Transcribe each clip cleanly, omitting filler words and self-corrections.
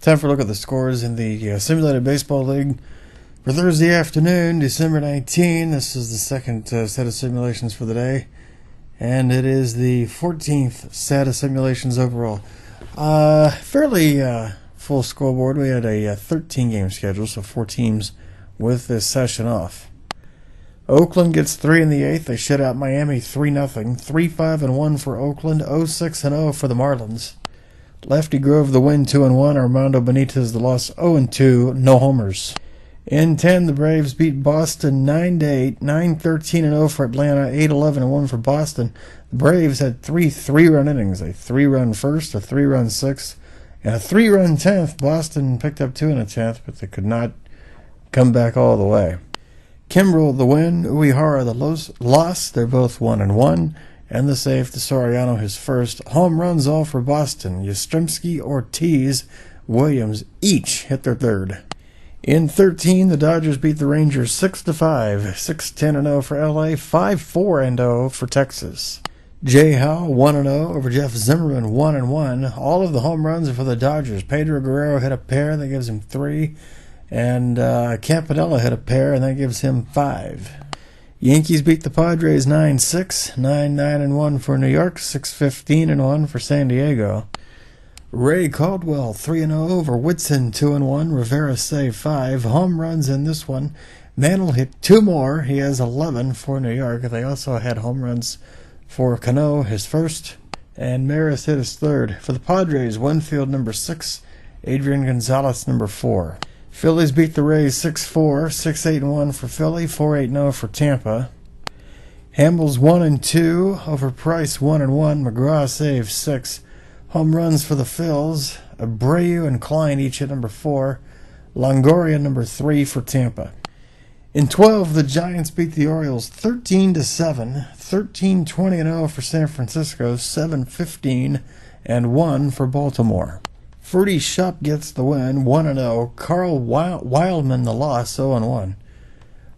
Time for a look at the scores in the Simulated Baseball League for Thursday afternoon, December 19. This is the second set of simulations for the day, and it is the 14th set of simulations overall. Fairly full scoreboard. We had a 13-game schedule, so 4 teams with this session off. Oakland gets 3 in the 8th. They shut out Miami 3-0. 3-5-1 for Oakland. 0-6-0 for the Marlins. Lefty Grove the win 2-1. Armando Benitez the loss 0-2. No homers. In 10, the Braves beat Boston 9-8. 9-13-0 for Atlanta. 8-11-1 for Boston. The Braves had 3 3-run innings. A 3-run first, a 3-run sixth, and a 3-run 10th. Boston picked up 2 in the 10th, but they could not come back all the way. Kimbrel the win, Uehara the loss. They're both 1-1. And the save to Soriano, his first. Home runs all for Boston. Yastrzemski, Ortiz, Williams each hit their third. In 13, the Dodgers beat the Rangers 6-5. 6-10-0 for LA. 5-4-0 for Texas. Jay Howe 1-0 over Jeff Zimmerman 1-1. All of the home runs are for the Dodgers. Pedro Guerrero hit a pair, that gives him 3. And Campanella hit a pair, and that gives him 5. Yankees beat the Padres 9-6, 9-9-1 for New York, 6-15-1 for San Diego. Ray Caldwell 3-0 over Whitson 2-1. Rivera saved 5 home runs in this one. Mantle hit 2 more. He has 11 for New York. They also had home runs for Cano, his first, and Maris hit his third. For the Padres, Winfield number 6, Adrian Gonzalez number 4. Phillies beat the Rays 6-4, 6-8-1 for Philly, 4-8-0 for Tampa. Hamels 1-2 over Price 1-1. McGraw saved 6. Home runs for the Phils. Abreu and Klein each hit number 4. Longoria number 3 for Tampa. In 12, the Giants beat the Orioles 13-7, 13-20-0 for San Francisco, 7-15-1 for Baltimore. Freddie Shupp gets the win, 1-0. Carl Wildman the loss, 0-1.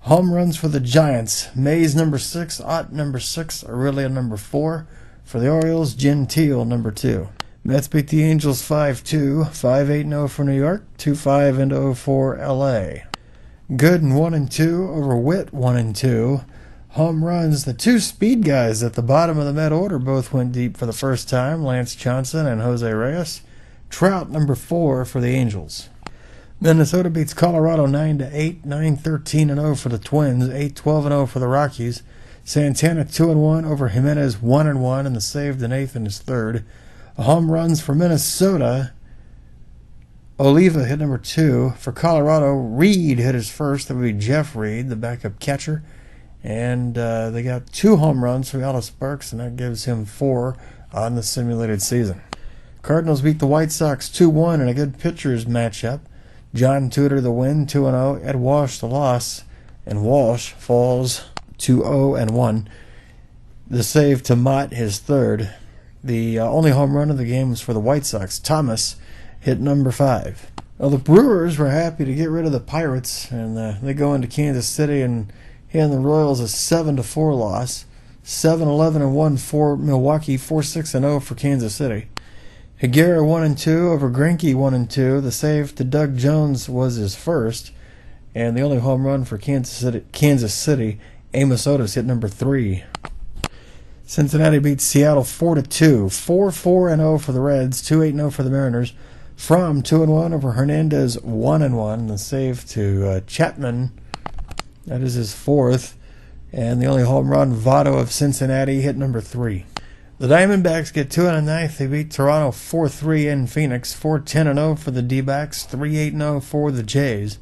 Home runs for the Giants. Mays number 6, Ott number 6, Aurelia number 4. For the Orioles, Gentile number 2. Mets beat the Angels 5-2, 5-8-0 for New York, 2-5-0 for LA. Gooden 1-2 over Witt 1-2. Home runs, the 2 speed guys at the bottom of the Met order both went deep for the first time, Lance Johnson and Jose Reyes. Trout number 4 for the Angels. Minnesota beats Colorado 9-8, 9-13-0 for the Twins, 8-12-0 for the Rockies. Santana 2-1 over Jimenez 1-1, and the save to Nathan is third. Home runs for Minnesota. Oliva hit number 2. For Colorado, Reed hit his first. That would be Jeff Reed, the backup catcher. And they got 2 home runs for Ellis Burks, and that gives him 4 on the simulated season. Cardinals beat the White Sox 2-1 in a good pitchers matchup. John Tudor the win, 2-0. Ed Walsh the loss, and Walsh falls 2-0-1. The save to Mott, his third. The only home run of the game was for the White Sox. Thomas hit number 5. Well, the Brewers were happy to get rid of the Pirates, and they go into Kansas City and hand the Royals a 7-4 loss. 7-11-1 for Milwaukee, 4-6-0 for Kansas City. Higuera 1-2 over Greinke 1-2. The save to Doug Jones was his first, and the only home run for Kansas City, Amos Otis hit number 3. Cincinnati beats Seattle 4-2. 4-4-0 for the Reds, 2-8-0 for the Mariners. From 2-1 over Hernandez 1-1. The save to Chapman, that is his 4th, and the only home run, Votto of Cincinnati hit number 3. The Diamondbacks get 2 in the 9th. They beat Toronto 4-3 in Phoenix. 4-10-0 for the D-backs. 3-8-0 for the Jays.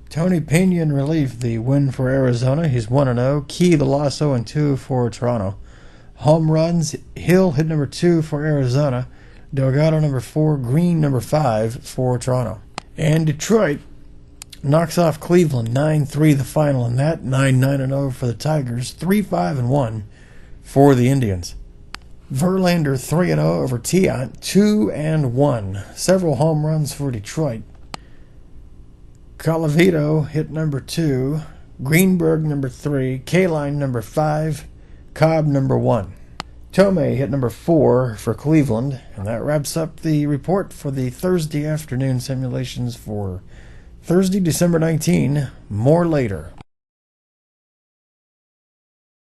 Tony Pena in relief, the win for Arizona. He's 1-0. Key the loss 0-2 for Toronto. Home runs, Hill hit number 2 for Arizona. Delgado number 4. Green number 5 for Toronto. And Detroit knocks off Cleveland 9-3 the final in that. 9-9-0 for the Tigers. 3-5-1 for the Indians. Verlander 3-0 over Tiant, 2-1. Several home runs for Detroit. Colavito hit number 2. Greenberg number 3. Kaline number 5. Cobb number 1. Tomei hit number 4 for Cleveland. And that wraps up the report for the Thursday afternoon simulations for Thursday, December 19. More later.